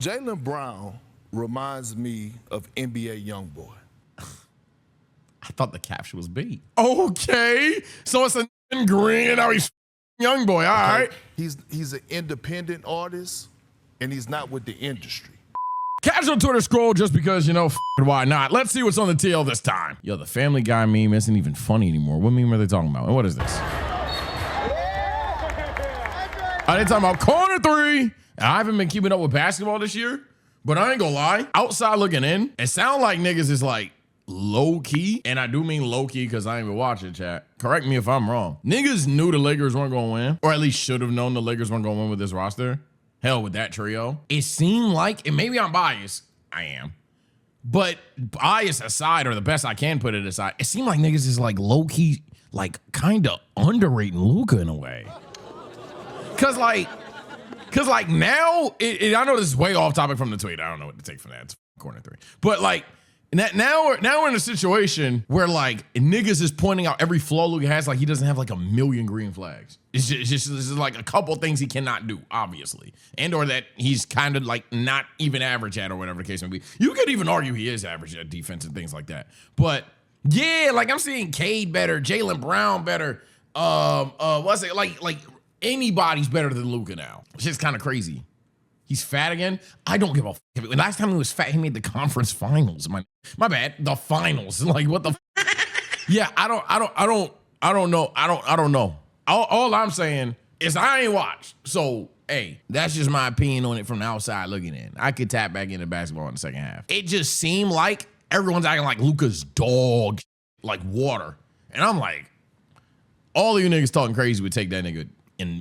Jaylen Brown reminds me of NBA Youngboy. I thought the caption was bait. Okay, so it's a green and now he's young boy. All right. He's an independent artist, and he's not with the industry. Casual Twitter scroll just because, you know, why not? Let's see what's on the TL this time. Yo, the Family Guy meme isn't even funny anymore. What meme are they talking about? And what is this? Are they talking about corner three? I haven't been keeping up with basketball this year, but I ain't gonna lie. Outside looking in, it sounds like niggas is like low key, and I do mean low key because I ain't been watching, chat. Correct me if I'm wrong. Niggas knew the Lakers weren't gonna win, or at least should have known the Lakers weren't gonna win with this roster. Hell, with that trio. It seemed like, and maybe I'm biased, I am, but bias aside, or the best I can put it aside, it seemed like niggas is like low key, like kind of underrating Luka in a way. Cause like now, I know this is way off topic from the tweet. I don't know what to take from that. It's corner three. But like, now we're in a situation where like niggas is pointing out every flaw Luka has, like he doesn't have like a million green flags. It's just like a couple things he cannot do, obviously. And or that he's kind of like not even average at, or whatever the case may be. You could even argue he is average at defense and things like that. But yeah, like I'm seeing Cade better, Jaylen Brown better. What's it like anybody's better than Luka now. It's just kind of crazy. He's fat again. I don't give a f. Last time he was fat, he made the conference finals. My bad. The finals. Like what the? Yeah, I don't know. All I'm saying is I ain't watched. So hey, that's just my opinion on it from the outside looking in. I could tap back into basketball in the second half. It just seemed like everyone's acting like Luka's dog, like water, and I'm like, all of you niggas talking crazy would take that nigga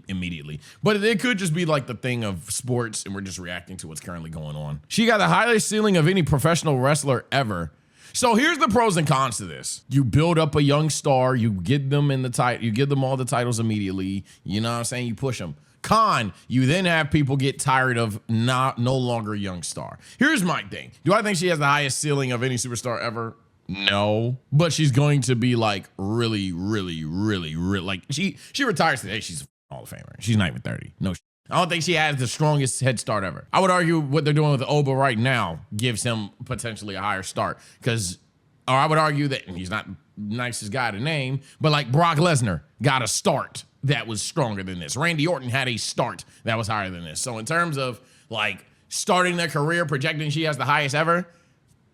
immediately. But it could just be like the thing of sports and we're just reacting to what's currently going on. She got the highest ceiling of any professional wrestler ever. So here's the pros and cons to this. You build up a young star, you get them in the title, you give them all the titles immediately. You know what I'm saying? You push them. Con, you then have people get tired of no longer a young star. Here's my thing. Do I think she has the highest ceiling of any superstar ever? No, but she's going to be like really like she retires today. She's Hall of Famer. She's not even 30. No, I don't think she has the strongest head start ever. I would argue what they're doing with Oba right now gives him potentially a higher start or I would argue that he's not the nicest guy to name, but like Brock Lesnar got a start that was stronger than this. Randy Orton had a start that was higher than this. So in terms of like starting their career, projecting she has the highest ever,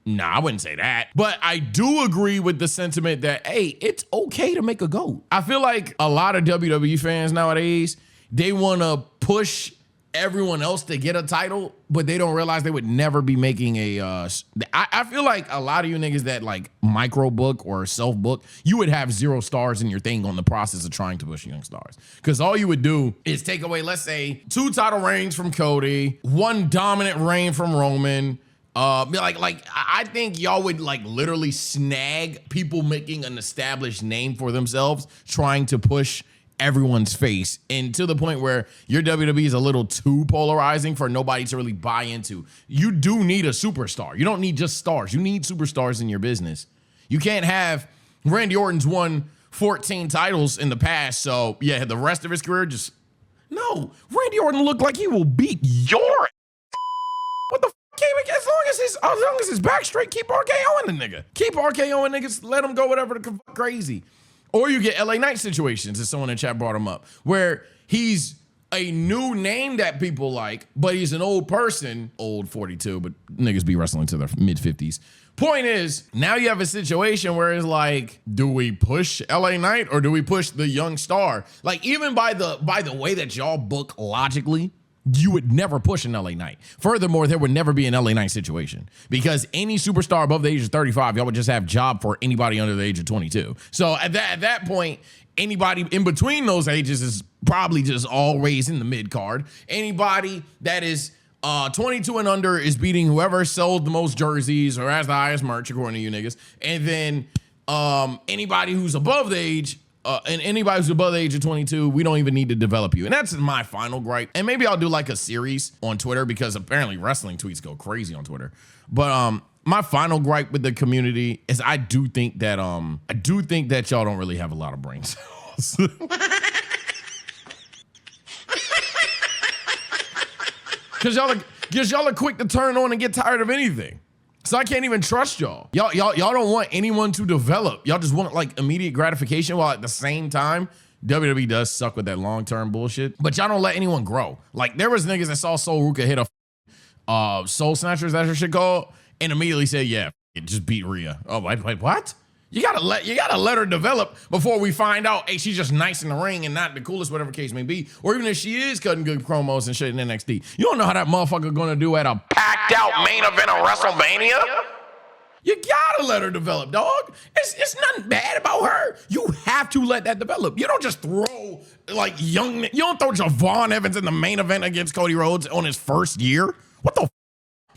nah, I wouldn't say that. But I do agree with the sentiment that, hey, it's okay to make a GOAT. I feel like a lot of WWE fans nowadays, they want to push everyone else to get a title, but they don't realize they would never be making I feel like a lot of you niggas that like micro book or self book, you would have 0 stars in your thing on the process of trying to push young stars. Because all you would do is take away, let's say, 2 title reigns from Cody, 1 dominant reign from Roman. I think y'all would like literally snag people making an established name for themselves, trying to push everyone's face, and to the point where your WWE is a little too polarizing for nobody to really buy into. You do need a superstar. You don't need just stars. You need superstars in your business. You can't have Randy Orton's won 14 titles in the past, so yeah, the rest of his career just no. Randy Orton looked like he will beat your what the as long as his back straight, keep RKOing the nigga. Keep RKOing niggas, let him go whatever the crazy. Or you get LA Knight situations, as someone in chat brought him up, where he's a new name that people like, but he's an old person, old 42, but niggas be wrestling to their mid-50s. Point is, now you have a situation where it's like, do we push LA Knight or do we push the young star? Like even by the way that y'all book logically, you would never push an LA Knight. Furthermore, there would never be an LA Knight situation because any superstar above the age of 35, y'all would just have job for anybody under the age of 22. So at that point, anybody in between those ages is probably just always in the mid card. Anybody that is 22 and under is beating whoever sold the most jerseys or has the highest merch, according to you niggas. And then anybody who's above the age, and anybody who's above the age of 22, we don't even need to develop you. And that's my final gripe. And maybe I'll do like a series on Twitter because apparently wrestling tweets go crazy on Twitter. But my final gripe with the community is I do think that y'all don't really have a lot of brain cells. Cause Because y'all are quick to turn on and get tired of anything. So I can't even trust y'all. Y'all don't want anyone to develop. Y'all just want like immediate gratification while at the same time, WWE does suck with that long-term bullshit. But y'all don't let anyone grow. Like there was niggas that saw Soul Ruka hit a Soul Snatchers, that's her shit called, and immediately said, yeah, it just beat Rhea. Oh, wait, what? You gotta let her develop before we find out, hey, she's just nice in the ring and not the coolest, whatever case may be. Or even if she is cutting good promos and shit in NXT. You don't know how that motherfucker gonna do at a packed out main event of WrestleMania? You gotta let her develop, dog. It's nothing bad about her. You have to let that develop. You don't just throw like you don't throw Javon Evans in the main event against Cody Rhodes on his first year. What the f?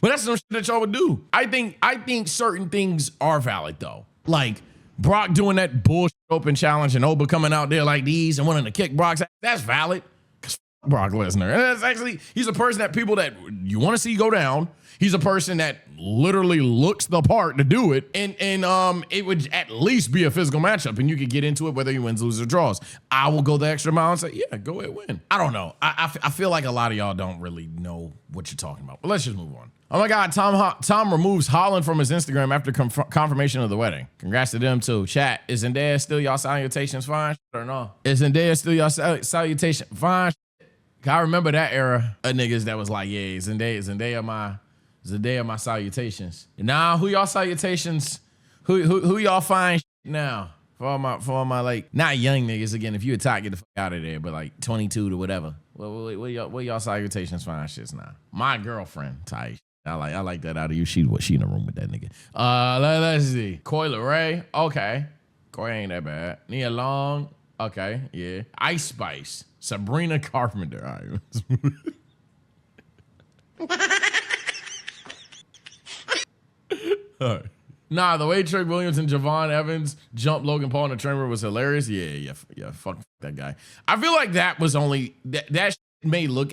But that's some shit that y'all would do. I think certain things are valid though. Like Brock doing that bullshit open challenge and Oba coming out there like these and wanting to kick Brock's ass. That's valid. Cause Brock Lesnar. That's actually, he's a person that people that you want to see go down. He's a person that literally looks the part to do it. And it would at least be a physical matchup and you could get into it whether you wins, loses, or draws. I will go the extra mile and say, yeah, go ahead, win. I don't know. I feel like a lot of y'all don't really know what you're talking about. But let's just move on. Oh my God, Tom removes Holland from his Instagram after confirmation of the wedding. Congrats to them too. Chat, is Zendaya still y'all salutations fine or no? Is Zendaya still y'all salutation fine? I remember that era of niggas that was like, yeah, Zendaya my salutations. Now, who y'all salutations? Who y'all find now? For all my like, not young niggas again. If you attack, get the fuck out of there. But like 22 to whatever. What y'all salutations find shits now? My girlfriend, Ty. I like that out of you. She in the room with that nigga. Let's see. Coi Leray. Okay. Coi ain't that bad. Nia Long. Okay. Yeah. Ice Spice. Sabrina Carpenter. All right. All right. Nah, the way Trick Williams and Javon Evans jumped Logan Paul in the train was hilarious. Yeah, fuck that guy. I feel like that was only, that may look,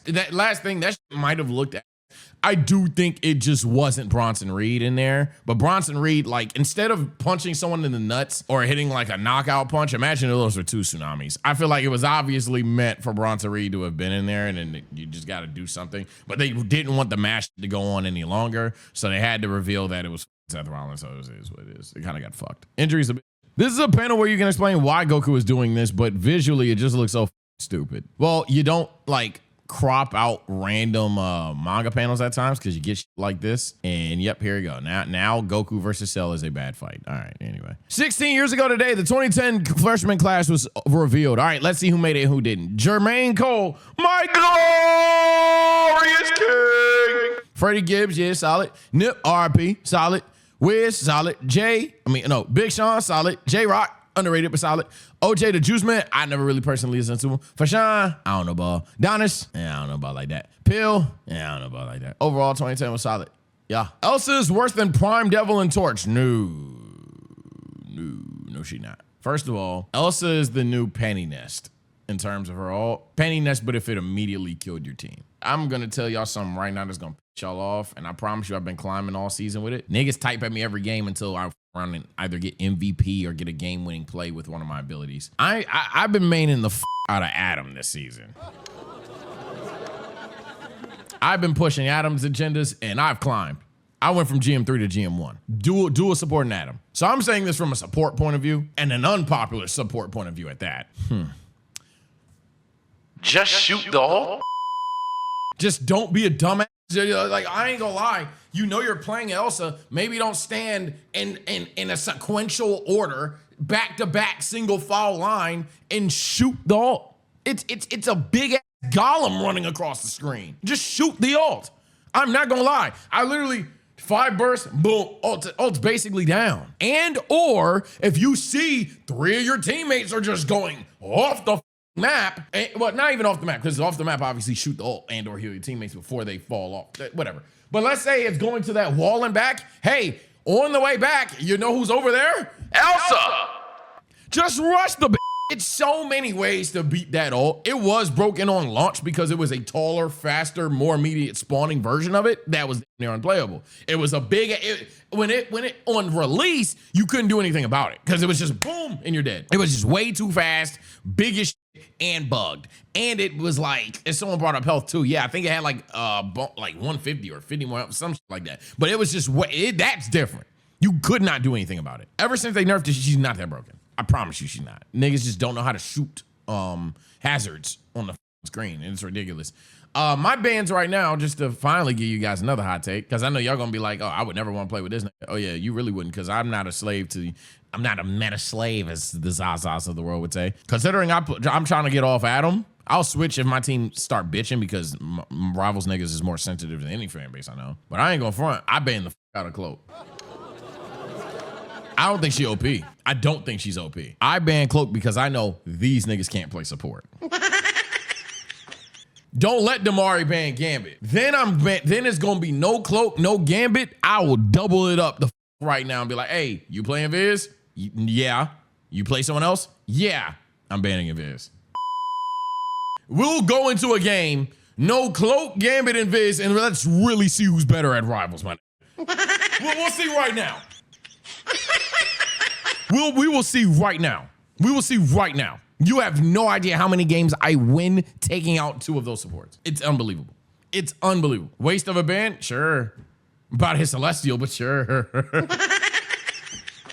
that last thing, that might have looked at. I do think it just wasn't Bronson Reed in there, but Bronson Reed, like, instead of punching someone in the nuts or hitting like a knockout punch, imagine those were two tsunamis. I feel like it was obviously meant for Bronson Reed to have been in there, and then you just got to do something. But they didn't want the match to go on any longer, so they had to reveal that it was Seth Rollins. So it is what it is. It kind of got fucked. Injuries. This is a panel where you can explain why Goku is doing this, but visually it just looks so stupid. Well, you don't like crop out random manga panels at times because you get shit like this. And yep, here we go. Now Goku versus Cell is a bad fight. All right, anyway. 16 years ago today, the 2010 freshman class was revealed. All right, let's see who made it and who didn't. Jermaine Cole, my glorious king. Freddie Gibbs, yeah, solid. Nip, RP, solid. Wiz, solid. Big Sean, solid. J-Rock, underrated but solid. OJ the Juice Man, I never really personally listened to him. Fashawn, I don't know about. Donis, I don't know about like that. Pill, I don't know about like that. Overall, 2010 was solid. Yeah. Elsa is worse than Prime Devil and Torch. No, she not. First of all, Elsa is the new Penny Nest in terms of her all. Penny Nest, but if it immediately killed your team. I'm gonna tell y'all something right now that's gonna piss y'all off, and I promise you I've been climbing all season with it. Niggas type at me every game until I run and either get MVP or get a game-winning play with one of my abilities. I've been maining the out of Adam this season. I've been pushing Adam's agendas, and I've climbed. I went from GM3 to GM1. Dual supporting Adam. So I'm saying this from a support point of view and an unpopular support point of view at that. Just shoot the hole. Just don't be a dumbass. Like, I ain't gonna lie. You know you're playing Elsa. Maybe don't stand in a sequential order, back-to-back single file line, and shoot the ult. It's a big-ass golem running across the screen. Just shoot the ult. I'm not gonna lie. I literally, 5 bursts, boom, ult's basically down. And or if you see 3 of your teammates are just going off the map, well, not even off the map, because off the map, obviously shoot the ult and or heal your teammates before they fall off, whatever. But let's say it's going to that wall and back. Hey, on the way back, you know who's over there? Elsa! Just rush the It's so many ways to beat that ult. It was broken on launch because it was a taller, faster, more immediate spawning version of it that was near unplayable. It was a big, when it on release, you couldn't do anything about it because it was just boom and you're dead. It was just way too fast, biggest. and bugged. And it was like, if someone brought up health too, yeah, I think it had like 150 or 50 more, some shit like that. But it was just, that's different. You could not do anything about it. Ever since they nerfed it, she's not that broken. I promise you she's not. Niggas just don't know how to shoot hazards on the screen, and it's ridiculous. My bans right now, just to finally give you guys another hot take, because I know y'all gonna be like, oh, I would never want to play with this. Oh yeah, you really wouldn't, because I'm not a meta slave, as the Zazas of the world would say. Considering I'm trying to get off Adam, I'll switch if my team start bitching, because Rivals niggas is more sensitive than any fan base I know. But I ain't gonna front. I ban the out of Cloak. I don't think she OP. I don't think she's OP. I ban Cloak because I know these niggas can't play support. Don't let Damari ban Gambit. Then it's gonna be no Cloak, no Gambit. I will double it up right now and be like, hey, you playing Viz? Yeah. You play someone else? Yeah. I'm banning Viz. We'll go into a game, no Cloak, Gambit, and Viz, and let's really see who's better at Rivals, man. We'll see right now. We will see right now. We will see right now. You have no idea how many games I win taking out 2 of those supports. It's unbelievable. It's unbelievable. Waste of a ban? Sure. About his Celestial, but sure.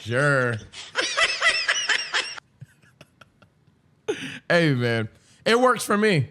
Sure. Hey, man. It works for me.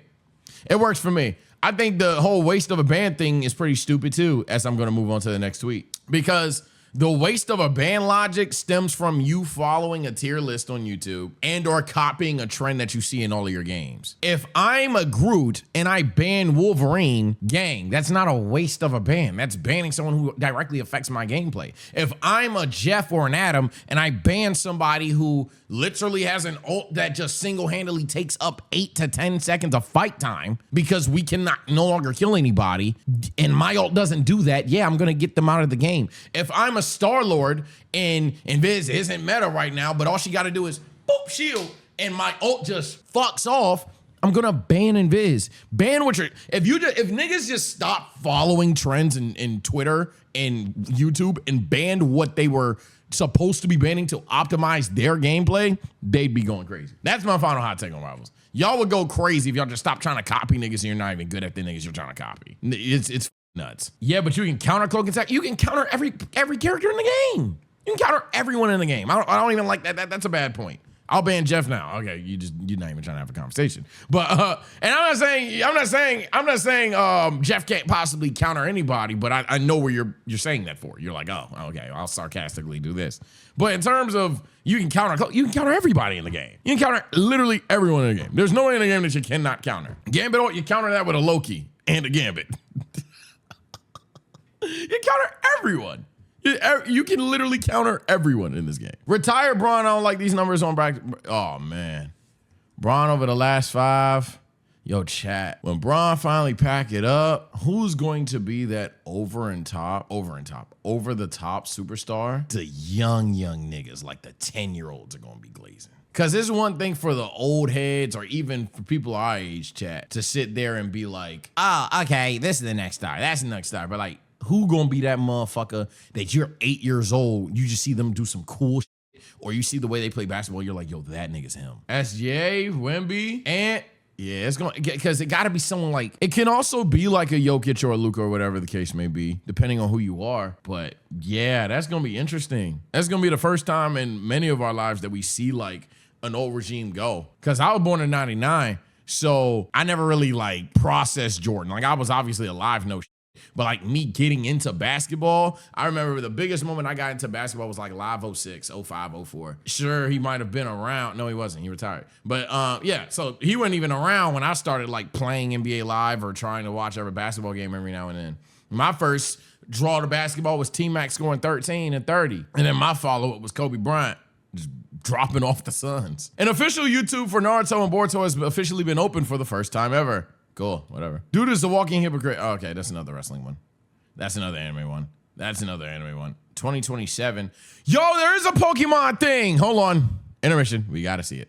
It works for me. I think the whole waste of a ban thing is pretty stupid, too, as I'm going to move on to the next tweet. Because the waste of a ban logic stems from you following a tier list on YouTube and or copying a trend that you see in all of your games. If I'm a Groot and I ban Wolverine, gang, that's not a waste of a ban. That's banning someone who directly affects my gameplay. If I'm a Jeff or an Adam and I ban somebody who literally has an ult that just single-handedly takes up 8 to 10 seconds of fight time because we cannot no longer kill anybody, and my ult doesn't do that, yeah, I'm gonna get them out of the game. If I'm a Star-Lord and Viz isn't meta right now, but all she gotta do is boop, shield, and my ult just fucks off, I'm gonna ban Invis. Ban what you're, if niggas just stop following trends in Twitter and YouTube and banned what they were supposed to be banning to optimize their gameplay, they'd be going crazy. That's my final hot take on Rivals. Y'all would go crazy if y'all just stop trying to copy niggas and you're not even good at the niggas you're trying to copy. It's nuts. Yeah, but you can counter Cloak Attack. You can counter every character in the game. You can counter everyone in the game. I don't even like that. That's a bad point. I'll ban Jeff now. Okay, you're not even trying to have a conversation. But and I'm not saying Jeff can't possibly counter anybody, but I know where you're saying that for. You're like, oh, okay, I'll sarcastically do this. But in terms of you can counter everybody in the game. You can counter literally everyone in the game. There's no one in the game that you cannot counter. Gambit, you counter that with a Loki and a Gambit. You counter everyone. You can literally counter everyone in this game. Retire Braun. I don't like these numbers on back. Oh, man. Braun over the last 5. Yo, chat. When Braun finally pack it up, who's going to be that over the top superstar? The young niggas, like the 10-year-olds are going to be glazing. Because it's one thing for the old heads or even for people our age, chat, to sit there and be like, oh, okay, this is the next star. That's the next star. But like, who gonna be that motherfucker that you're 8 years old, you just see them do some cool shit, or you see the way they play basketball, you're like, yo, that nigga's him. SJ, Wemby, and yeah, it's gonna, because it gotta be someone like, it can also be like a Jokic or a Luka or whatever the case may be, depending on who you are. But yeah, that's gonna be interesting. That's gonna be the first time in many of our lives that we see like an old regime go. Cause I was born in 99, so I never really like processed Jordan. Like I was obviously alive, no shit. But like me getting into basketball, I remember the biggest moment I got into basketball was like live 06, 05, 04. Sure, he might have been around. No, he wasn't. He retired. But yeah, so he wasn't even around when I started like playing NBA Live or trying to watch every basketball game every now and then. My first draw to basketball was T-Mac scoring 13 and 30. And then my follow-up was Kobe Bryant just dropping off the Suns. An official YouTube for Naruto and Boruto has officially been open for the first time ever. Cool, whatever. Dude is the walking hypocrite. Oh, okay, that's another wrestling one. That's another anime one. 2027. Yo, there is a Pokemon thing. Hold on. Intermission. We gotta see it.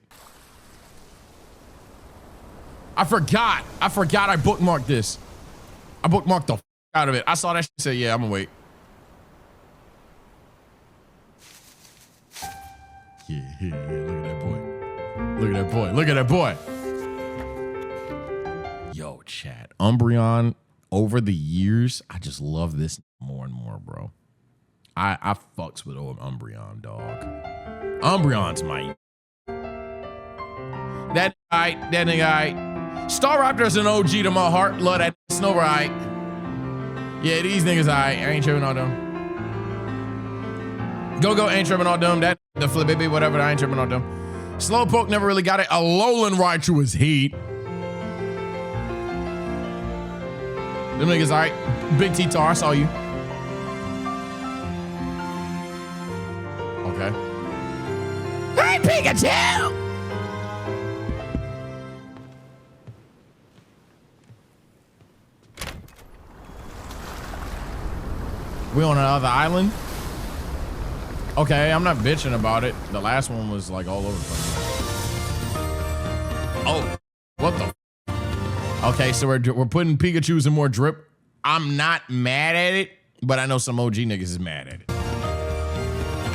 I forgot I bookmarked this. I bookmarked the out of it. I saw that shit, say, yeah, I'm gonna wait. Yeah, look at that boy. Look at that boy. chat. Umbreon, over the years, I just love this more and more, bro. I fucks with old Umbreon, dog. Umbreon's my... That nigga, Staraptor's an OG to my heart. Love that Snover, Yeah, these niggas, I ain't tripping on them. Go, ain't tripping on them. That, the flip baby, whatever, I ain't tripping on them. Slowpoke never really got it. A Alolan Raichu is heat. Them niggas, all right. Big T-Tar, I saw you. Okay. Hey, Pikachu! We on another island? Okay, I'm not bitching about it. The last one was like all over the place. Oh, what the? Okay, so we're putting Pikachus in more drip. I'm not mad at it, but I know some OG niggas is mad at it.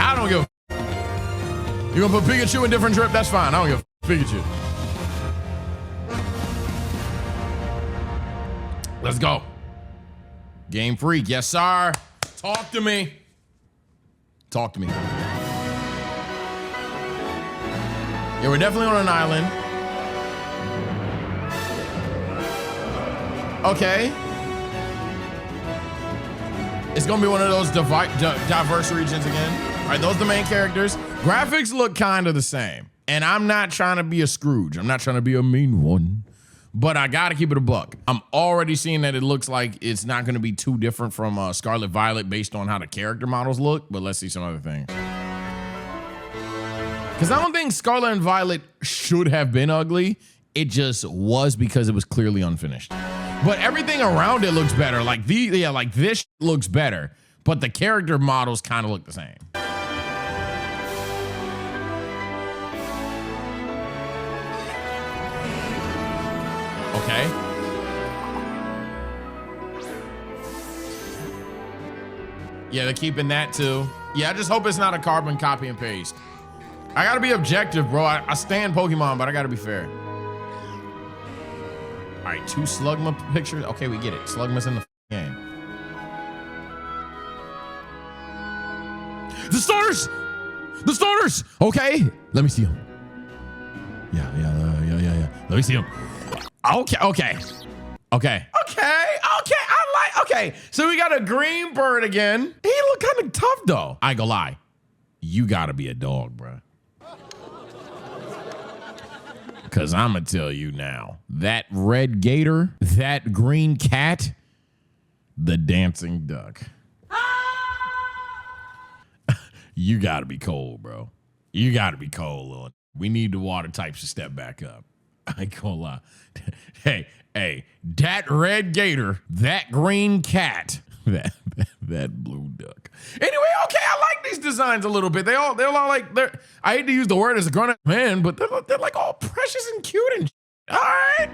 I don't give a... You gonna put Pikachu in different drip? That's fine. I don't give a Pikachu. Let's go. Game Freak, yes sir. Talk to me. Talk to me. Yeah, we're definitely on an island. Okay. It's gonna be one of those diverse regions again. All right, those are the main characters. Graphics look kind of the same. And I'm not trying to be a Scrooge. I'm not trying to be a mean one. But I gotta keep it a buck. I'm already seeing that it looks like it's not gonna be too different from Scarlet Violet based on how the character models look, but let's see some other things. Because I don't think Scarlet and Violet should have been ugly. It just was because it was clearly unfinished. But everything around it looks better. Like like this looks better, but the character models kind of look the same. Okay. Yeah, they're keeping that too. Yeah, I just hope it's not a carbon copy and paste. I gotta be objective, bro. I stand Pokemon, but I gotta be fair. All right, 2 Slugma pictures. Okay, we get it. Slugma's in the game. The starters! The starters! Okay, let me see them. Yeah. Let me see them. Okay. So we got a green bird again. He look kind of tough though. I ain't gonna lie. You gotta be a dog, bro. Cause I'm gonna tell you now, that red gator, that green cat, the dancing duck. You gotta be cold, bro. You gotta be cold, Lord. We need the water types to step back up. I ain't gonna lie. Hey, that red gator, that green cat, that blue duck. Anyway, okay, I like these designs a little bit. They're all like, I hate to use the word as a grown-up man, but they're like all precious and cute and all right.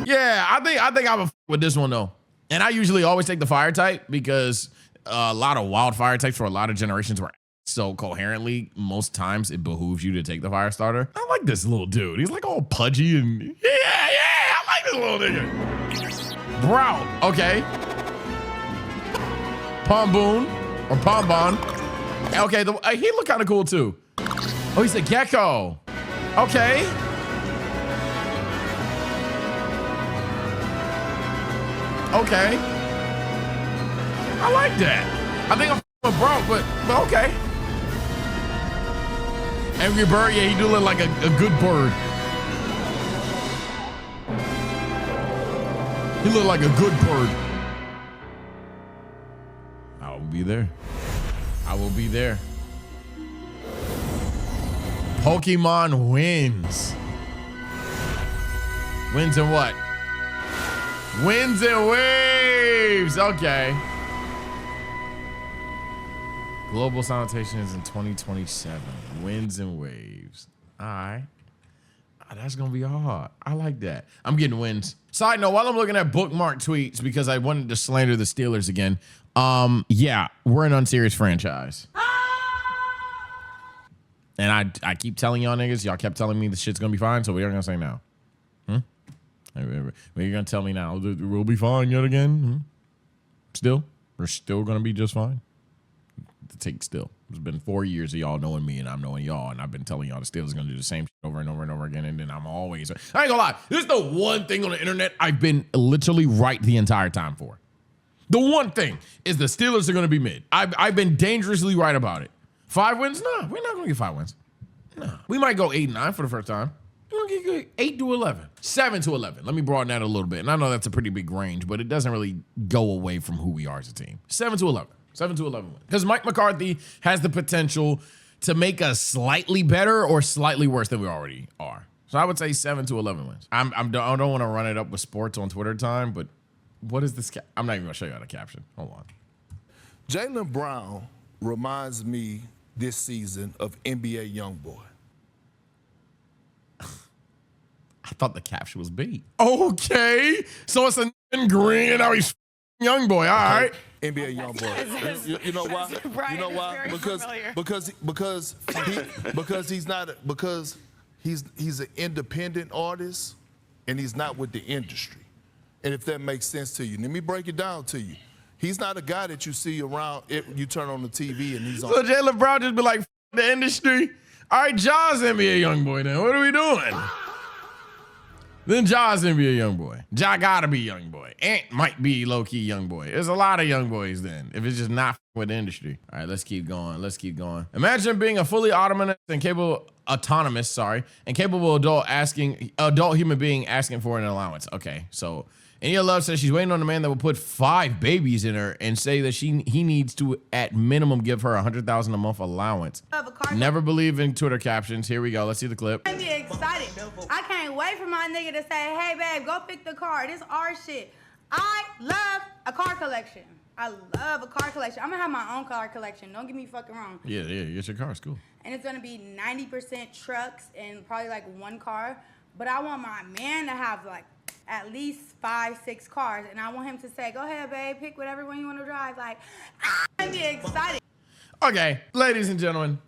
Yeah, I think I would with this one though. And I usually always take the fire type because a lot of wildfire types for a lot of generations were so coherently, most times it behooves you to take the fire starter. I like this little dude. He's like all pudgy and I like this little nigga. Bro, okay. Pomboon or Pombon. Okay, he look kind of cool too. Oh, he's a gecko. Okay. Okay. I like that. I think I'm with bro, but okay. Angry bird, yeah, he do look like a good bird. He look like a good bird. I will be there. I will be there. Pokemon wins. Wins and what? Winds and waves. Okay. Global sanitation is in 2027. Winds and waves. All right. Oh, that's going to be hard. I like that. I'm getting wins. Side note, while I'm looking at bookmark tweets, because I wanted to slander the Steelers again. Yeah, we're an unserious franchise. And I keep telling y'all niggas, y'all kept telling me the shit's going to be fine, so we are going to say no. But you're gonna tell me now we'll be fine yet again? Still, we're still gonna be just fine. The take still. It's been 4 years of y'all knowing me and I'm knowing y'all, and I've been telling y'all the Steelers gonna do the same shit over and over and over again, and then I'm always. I ain't gonna lie. This is the one thing on the internet I've been literally right the entire time for. The one thing is the Steelers are gonna be mid. I've been dangerously right about it. 5 wins? No, we're not gonna get 5 wins. No, we might go 8-9 for the first time. We're gonna get 8 to 11, 7 to 11. Let me broaden that a little bit, and I know that's a pretty big range, but it doesn't really go away from who we are as a team. 7 to 11. 7 to 11 wins. Because Mike McCarthy has the potential to make us slightly better or slightly worse than we already are. So I would say 7 to 11 wins. I don't want to run it up with sports on Twitter time, but what is this? I'm not even gonna show you how to caption. Hold on. Jaylen Brown reminds me this season of NBA YoungBoy. I thought the caption was bait. Okay, so it's a green and now he's young boy. All right. NBA YoungBoy. You know why? You know why? Because he's an independent artist and he's not with the industry. And if that makes sense to you, let me break it down to you. He's not a guy that you see around. You turn on the TV and he's on. So Jaylen Brown just be like, F the industry. All right, Ja's NBA young boy. Then what are we doing? Then Ja's NBA young boy. Ja gotta be young boy. Ant might be low-key young boy. There's a lot of young boys then, if it's just not with the industry. All right, let's keep going. Let's keep going. Imagine being a fully autonomous and capable adult human being asking for an allowance. Okay, so Ania Love says she's waiting on a man that will put 5 babies in her and say that he needs to at minimum give her $100,000 a month allowance. Never believe in Twitter captions. Here we go. Let's see the clip. I'm excited. I can't wait for my nigga to say, hey babe, go pick the car. This our shit. I love a car collection. I love a car collection. I'm gonna have my own car collection. Don't get me fucking wrong. Yeah, get your car. It's cool. And it's gonna be 90% trucks and probably like 1 car. But I want my man to have like at least 5, 6 cars, and I want him to say, go ahead, babe, pick whatever one you want to drive. Like, I'm excited. Okay, ladies and gentlemen,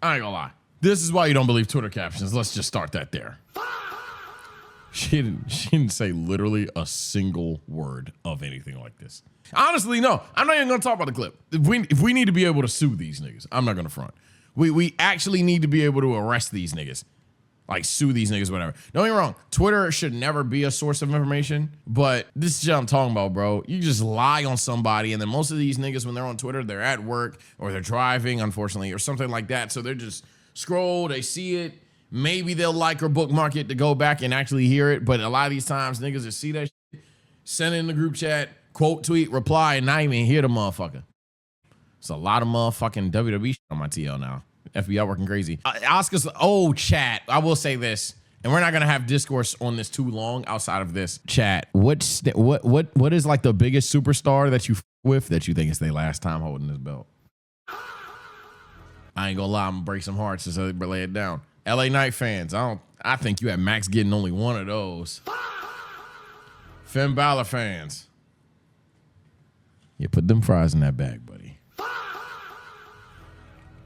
I ain't gonna lie. This is why you don't believe Twitter captions. Let's just start that there. She didn't say literally a single word of anything like this. Honestly, no. I'm not even gonna talk about the clip. If we need to be able to sue these niggas, I'm not gonna front. We actually need to be able to arrest these niggas. Like, sue these niggas, whatever. Don't get me wrong. Twitter should never be a source of information, but this is what I'm talking about, bro. You just lie on somebody, and then most of these niggas, when they're on Twitter, they're at work, or they're driving, unfortunately, or something like that. So they're just scroll, they see it. Maybe they'll like or bookmark it to go back and actually hear it, but a lot of these times, niggas just see that shit, send it in the group chat, quote, tweet, reply, and not even hear the motherfucker. It's a lot of motherfucking WWE shit on my TL now. FBI working crazy. Oscar's chat. I will say this, and we're not gonna have discourse on this too long outside of this chat. What is like the biggest superstar that you with that you think is their last time holding this belt? I ain't gonna lie, I'm gonna break some hearts as I lay it down. LA Knight fans, I think you had Max getting only one of those. Finn Balor fans, you put them fries in that bag, buddy.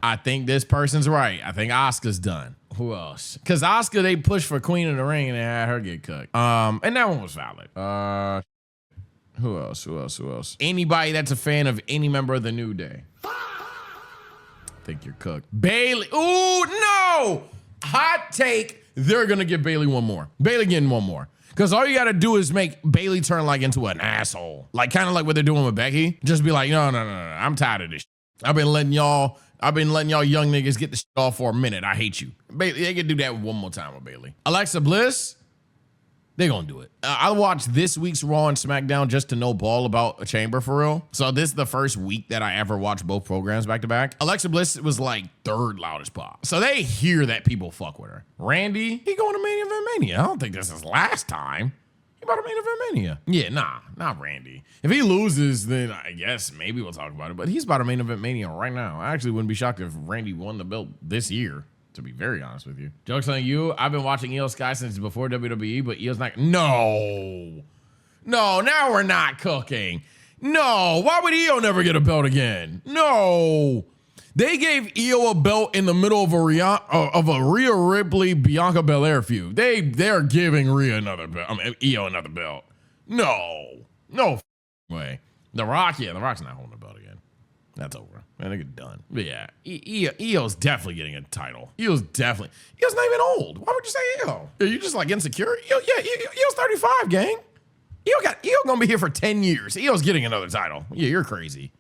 I think this person's right. I think Oscar's done. Who else? Because Oscar, they pushed for Queen of the Ring and they had her get cooked. And that one was valid. Who else? Anybody that's a fan of any member of the New Day. I think you're cooked. Bailey. Ooh, no! Hot take. They're going to give Bailey one more. Bailey getting one more. Because all you got to do is make Bailey turn like into an asshole. Like kind of like what they're doing with Becky. Just be like, no. I'm tired of this shit. I've been letting y'all young niggas get the shit off for a minute. I hate you. Bailey, they can do that one more time with Bailey. Alexa Bliss, they gonna do it. I watched this week's Raw and SmackDown just to know ball about a Chamber for real. So this is the first week that I ever watched both programs back to back. Alexa Bliss was like 3rd loudest pop. So they hear that people fuck with her. Randy, he going to Mania Event Mania. I don't think this is last time. He about to Main Event Mania. Yeah, nah, not Randy. If he loses, then I guess maybe we'll talk about it. But he's about to Main Event Mania right now. I actually wouldn't be shocked if Randy won the belt this year, to be very honest with you. Joke's on you. I've been watching Io Sky since before WWE, but Io's not. No, now we're not cooking. No, why would Io never get a belt again? No. They gave Io a belt in the middle of a Rhea Ripley Bianca Belair feud. They're giving Rhea another belt. I mean, Io another belt. No way. The Rock's not holding the belt again. That's over. I think it's done. But yeah, Io's definitely getting a title. Io's not even old. Why would you say Io? Are you just like insecure? Io's 35, gang. Io gonna be here for 10 years. Io's getting another title. Yeah, you're crazy.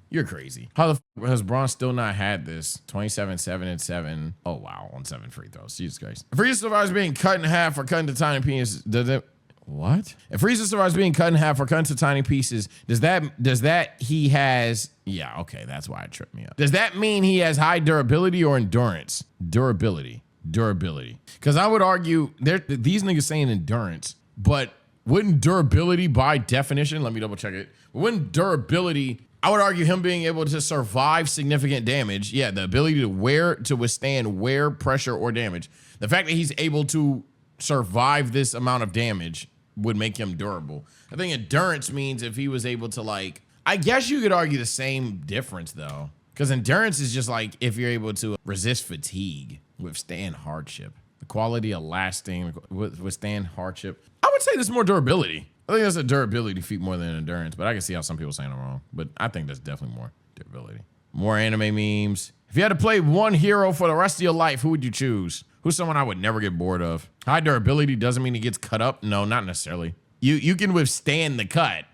You're crazy. How the f has Braun still not had this? 27, 7, and 7. Oh, wow. On 7 free throws. Jesus Christ. If Frieza survives being cut in half or cut into tiny pieces, does it... What? If Frieza survives being cut in half or cut into tiny pieces, does that he has... Yeah, okay. That's why it tripped me up. Does that mean he has high durability or endurance? Durability. Because I would argue, these niggas saying endurance, but wouldn't durability by definition... Let me double check it. Wouldn't durability... I would argue him being able to survive significant damage. Yeah, the ability to withstand wear, pressure, or damage. The fact that he's able to survive this amount of damage would make him durable. I think endurance means if he was able to, like, I guess you could argue the same difference though. Because endurance is just like if you're able to resist fatigue, withstand hardship. The quality of lasting, withstand hardship. I would say there's more durability. I think that's a durability feat more than endurance, but I can see how some people are saying it wrong. But I think that's definitely more durability. More anime memes. If you had to play one hero for the rest of your life, who would you choose? Who's someone I would never get bored of? High durability doesn't mean he gets cut up. No, not necessarily. You can withstand the cut.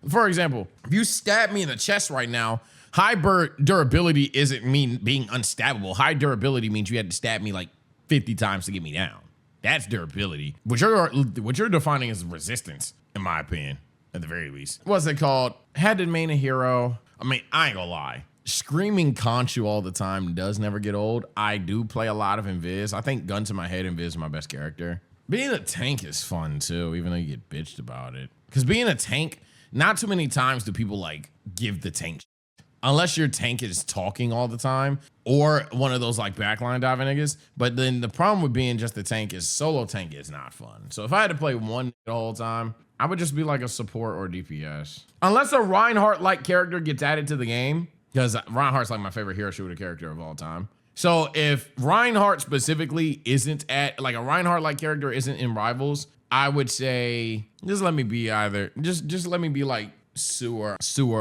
For example, if you stab me in the chest right now, high durability isn't mean being unstabbable. High durability means you had to stab me like 50 times to get me down. That's durability. What you're defining as resistance, in my opinion, at the very least. What's it called? Had to main a hero. I mean, I ain't gonna lie. Screaming Conchu all the time does never get old. I do play a lot of Invis. I think gun to my head, Invis is my best character. Being a tank is fun too, even though you get bitched about it. Because being a tank, not too many times do people like give the tank shit. Unless your tank is talking all the time or one of those like backline diving niggas. But then the problem with being just the tank is solo tank is not fun. So if I had to play one the whole time, I would just be like a support or DPS. Unless a Reinhardt-like character gets added to the game, because Reinhardt's like my favorite hero shooter character of all time. So if Reinhardt specifically isn't like a Reinhardt-like character isn't in Rivals, I would say, just let me be just let me be like Sewer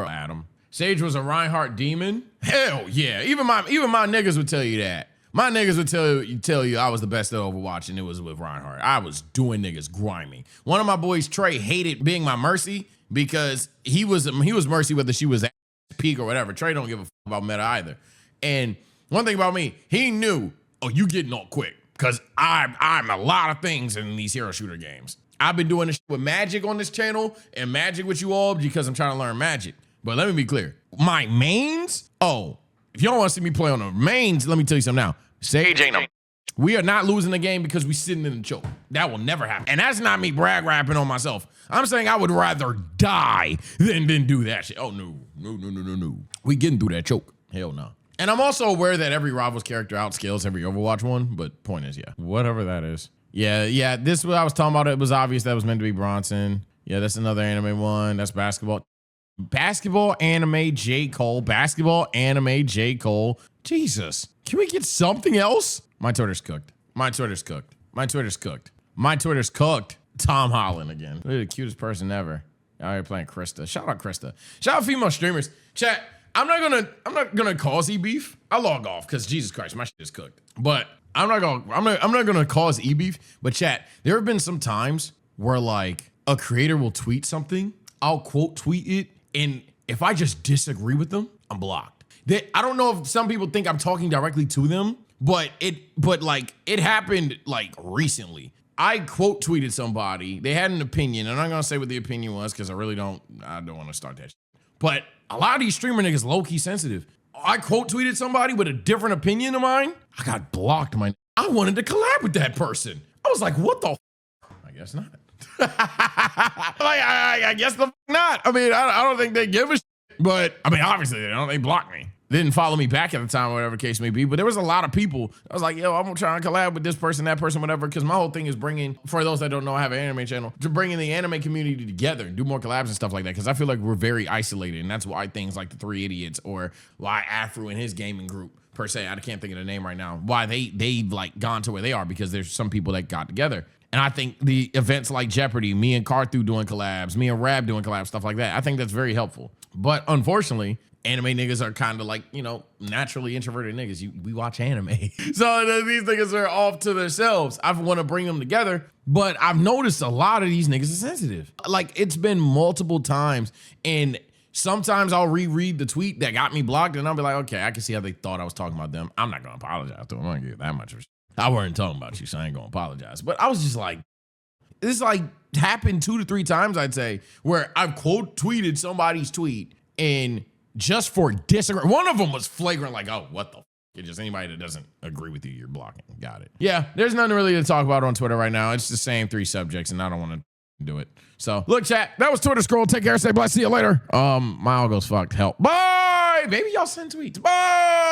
Adam. Sage was a Reinhardt demon? Hell yeah. Even my niggas would tell you that. My niggas would tell you I was the best at Overwatch, and it was with Reinhardt. I was doing niggas grimy. One of my boys, Trey, hated being my Mercy because he was Mercy whether she was at peak or whatever. Trey don't give a f about meta either. And one thing about me, he knew, oh, you getting all quick because I'm a lot of things in these hero shooter games. I've been doing this with Magic on this channel and Magic with you all because I'm trying to learn Magic. But let me be clear. My mains? Oh, if y'all want to see me play on the mains, let me tell you something now. Sage ain't a... We are not losing the game because we sitting in the choke. That will never happen. And that's not me brag rapping on myself. I'm saying I would rather die than do that shit. Oh, no. We getting through that choke. Hell no. And I'm also aware that every Rivals character outscales every Overwatch one, but point is, yeah. Whatever that is. Yeah, this is what I was talking about. It was obvious that was meant to be Bronson. Yeah, that's another anime one. That's basketball. Basketball, anime, J. Cole. Basketball, anime, J. Cole. Jesus. Can we get something else? My Twitter's cooked. Tom Holland again. Really the cutest person ever. Out here playing Krista. Shout out Krista. Shout out female streamers. Chat, I'm not gonna cause beef. I log off because Jesus Christ, my shit is cooked. But I'm not gonna cause beef. But chat, there have been some times where like a creator will tweet something, I'll quote tweet it, and if I just disagree with them, I'm blocked. I don't know if some people think I'm talking directly to them, but it happened like recently. I quote tweeted somebody. They had an opinion, and I'm not gonna say what the opinion was because I don't want to start that shit. But a lot of these streamer niggas low-key sensitive. I quote tweeted somebody with a different opinion of mine. I got blocked, I wanted to collab with that person. I was like, what the f? I guess not. I guess the f not. I mean, I don't think they give a shit. But I mean, obviously they don't. They block me. didn't follow me back at the time, or whatever the case may be. But there was a lot of people. I was like, yo, I'm gonna try and collab with this person, that person, whatever. Because my whole thing is bringing, for those that don't know, I have an anime channel, to bringing the anime community together and do more collabs and stuff like that. Because I feel like we're very isolated, and that's why things like the Three Idiots or why Afro and his gaming group per se, I can't think of the name right now, why they've like gone to where they are, because there's some people that got together. And I think the events like Jeopardy, me and Carthu doing collabs, me and Rab doing collabs, stuff like that, I think that's very helpful. But unfortunately, anime niggas are kind of like, you know, naturally introverted niggas. We watch anime. So these niggas are off to themselves. I want to bring them together, but I've noticed a lot of these niggas are sensitive. Like, it's been multiple times, and sometimes I'll reread the tweet that got me blocked, and I'll be like, okay, I can see how they thought I was talking about them. I'm not going to apologize to them. I'm not going to give that much respect. I wasn't talking about you, so I ain't going to apologize. But I was just like, this like happened 2 to 3 times, I'd say, where I've quote tweeted somebody's tweet, and just for disagreeing, one of them was flagrant, like, oh, what the f? It's just anybody that doesn't agree with you, you're blocking. Got it. Yeah, there's nothing really to talk about on Twitter right now. It's the same 3 subjects, and I don't want to do it. So, look, chat, that was Twitter Scroll. Take care, stay blessed, see you later. My algo's fucked. Help. Bye! Baby, y'all send tweets. Bye!